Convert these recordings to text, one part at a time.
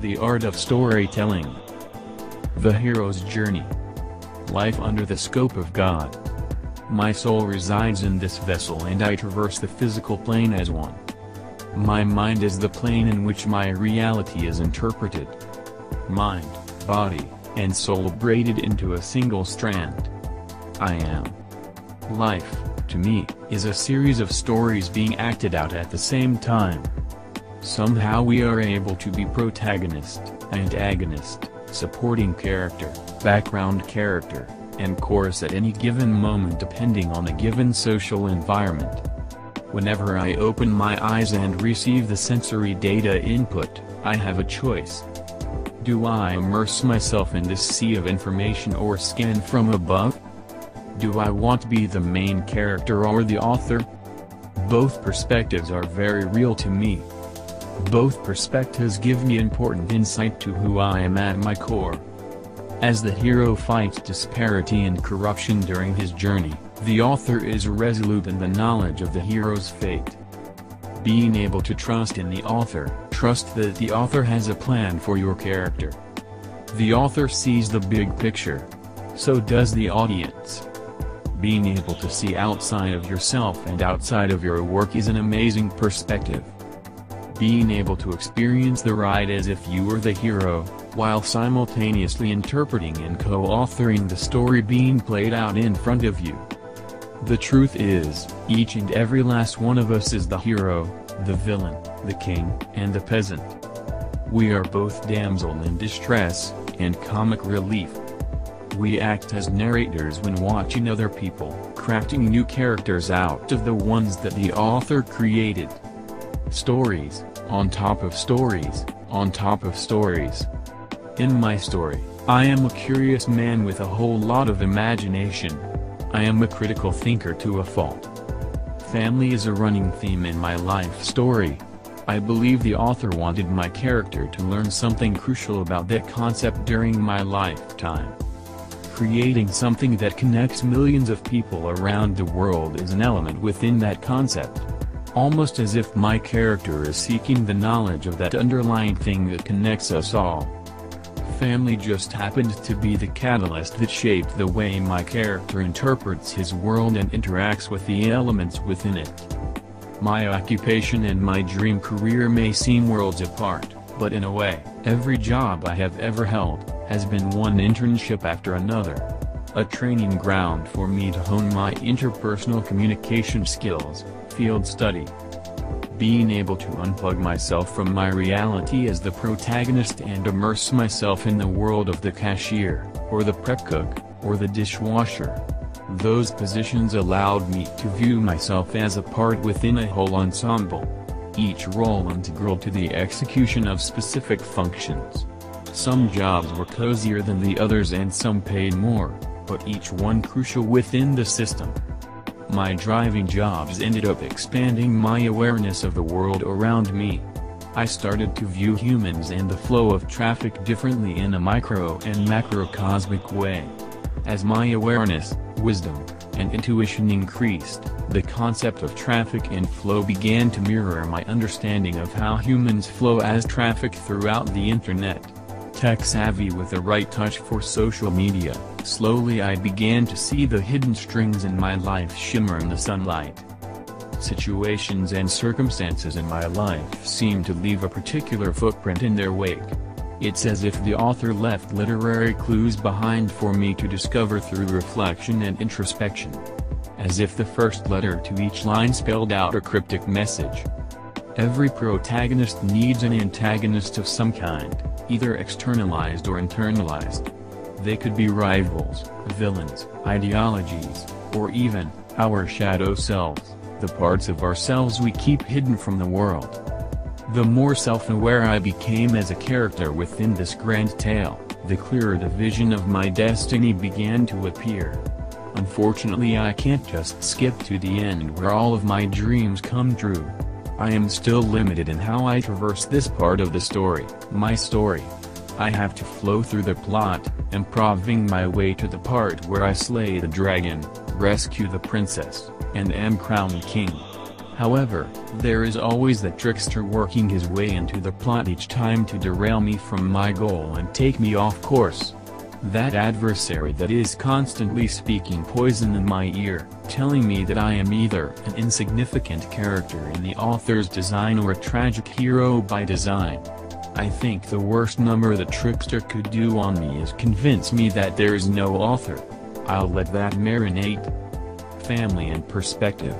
The art of storytelling. The hero's journey. Life under the scope of God. My soul resides in this vessel and I traverse the physical plane as one. My mind is the plane in which my reality is interpreted. Mind, body, and soul braided into a single strand. I am. Life, to me, is a series of stories being acted out at the same time. Somehow we are able to be protagonist, antagonist, supporting character, background character, and chorus at any given moment depending on a given social environment. Whenever I open my eyes and receive the sensory data input, I have a choice. Do I immerse myself in this sea of information or scan from above? Do I want to be the main character or the author? Both perspectives are very real to me. Both perspectives give me important insight to who I am at my core. As the hero fights disparity and corruption during his journey, the author is resolute in the knowledge of the hero's fate. Being able to trust in the author, trust that the author has a plan for your character. The author sees the big picture. So does the audience. Being able to see outside of yourself and outside of your work is an amazing perspective. Being able to experience the ride as if you were the hero, while simultaneously interpreting and co-authoring the story being played out in front of you. The truth is, each and every last one of us is the hero, the villain, the king, and the peasant. We are both damsel in distress, and comic relief. We act as narrators when watching other people, crafting new characters out of the ones that the author created. Stories, on top of stories, on top of stories. In my story, I am a curious man with a whole lot of imagination. I am a critical thinker to a fault. Family is a running theme in my life story. I believe the author wanted my character to learn something crucial about that concept during my lifetime. Creating something that connects millions of people around the world is an element within that concept. Almost as if my character is seeking the knowledge of that underlying thing that connects us all. Family just happened to be the catalyst that shaped the way my character interprets his world and interacts with the elements within it. My occupation and my dream career may seem worlds apart, but in a way, every job I have ever held has been one internship after another. A training ground for me to hone my interpersonal communication skills, field study. Being able to unplug myself from my reality as the protagonist and immerse myself in the world of the cashier, or the prep cook, or the dishwasher. Those positions allowed me to view myself as a part within a whole ensemble. Each role integral to the execution of specific functions. Some jobs were cozier than the others and some paid more, but each one crucial within the system. My driving jobs ended up expanding my awareness of the world around me. I started to view humans and the flow of traffic differently in a micro and macrocosmic way. As my awareness, wisdom, and intuition increased, the concept of traffic and flow began to mirror my understanding of how humans flow as traffic throughout the internet. Tech-savvy with the right touch for social media, slowly I began to see the hidden strings in my life shimmer in the sunlight. Situations and circumstances in my life seem to leave a particular footprint in their wake. It's as if the author left literary clues behind for me to discover through reflection and introspection. As if the first letter to each line spelled out a cryptic message. Every protagonist needs an antagonist of some kind, either externalized or internalized. They could be rivals, villains, ideologies, or even our shadow selves, the parts of ourselves we keep hidden from the world. The more self-aware I became as a character within this grand tale, the clearer the vision of my destiny began to appear. Unfortunately, I can't just skip to the end where all of my dreams come true. I am still limited in how I traverse this part of the story, my story. I have to flow through the plot, improving my way to the part where I slay the dragon, rescue the princess, and am crowned king. However, there is always that trickster working his way into the plot each time to derail me from my goal and take me off course. That adversary that is constantly speaking poison in my ear, telling me that I am either an insignificant character in the author's design or a tragic hero by design. I think the worst number the trickster could do on me is convince me that there is no author. I'll let that marinate. Family and perspective.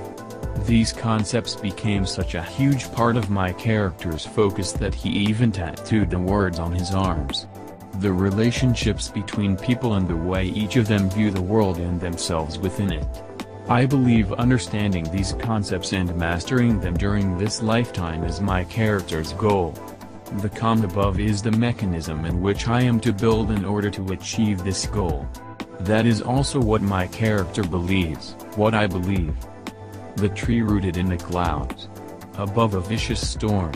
These concepts became such a huge part of my character's focus that he even tattooed the words on his arms. The relationships between people and the way each of them view the world and themselves within it. I believe understanding these concepts and mastering them during this lifetime is my character's goal. The calm above is the mechanism in which I am to build in order to achieve this goal. That is also what my character believes, what I believe. The tree rooted in the clouds. Above a vicious storm.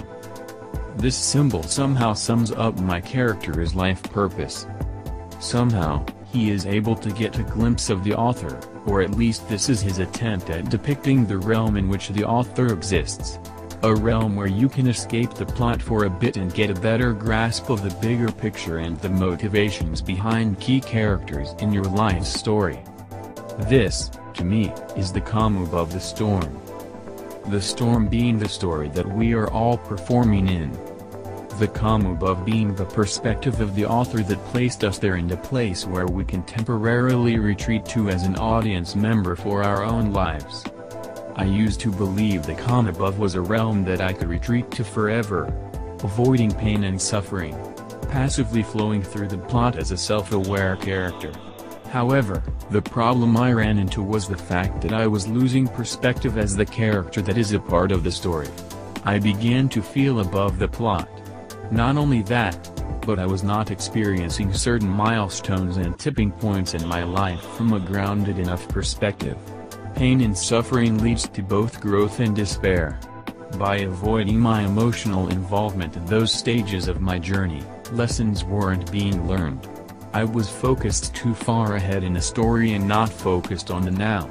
This symbol somehow sums up my character's life purpose. Somehow, he is able to get a glimpse of the author, or at least this is his attempt at depicting the realm in which the author exists. A realm where you can escape the plot for a bit and get a better grasp of the bigger picture and the motivations behind key characters in your life's story. This, to me, is the calm above the storm. The storm being the story that we are all performing in. The calm above being the perspective of the author that placed us there in a place where we can temporarily retreat to as an audience member for our own lives. I used to believe the calm above was a realm that I could retreat to forever, avoiding pain and suffering, passively flowing through the plot as a self-aware character. However, the problem I ran into was the fact that I was losing perspective as the character that is a part of the story. I began to feel above the plot. Not only that, but I was not experiencing certain milestones and tipping points in my life from a grounded enough perspective. Pain and suffering leads to both growth and despair. By avoiding my emotional involvement in those stages of my journey, lessons weren't being learned. I was focused too far ahead in a story and not focused on the now.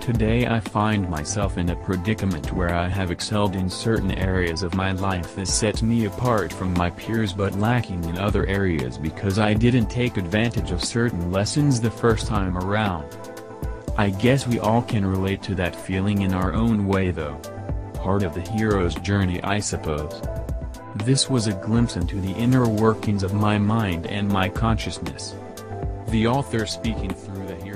Today I find myself in a predicament where I have excelled in certain areas of my life that sets me apart from my peers but lacking in other areas because I didn't take advantage of certain lessons the first time around. I guess we all can relate to that feeling in our own way though. Part of the hero's journey I suppose. This was a glimpse into the inner workings of my mind and my consciousness. The author speaking through the hero.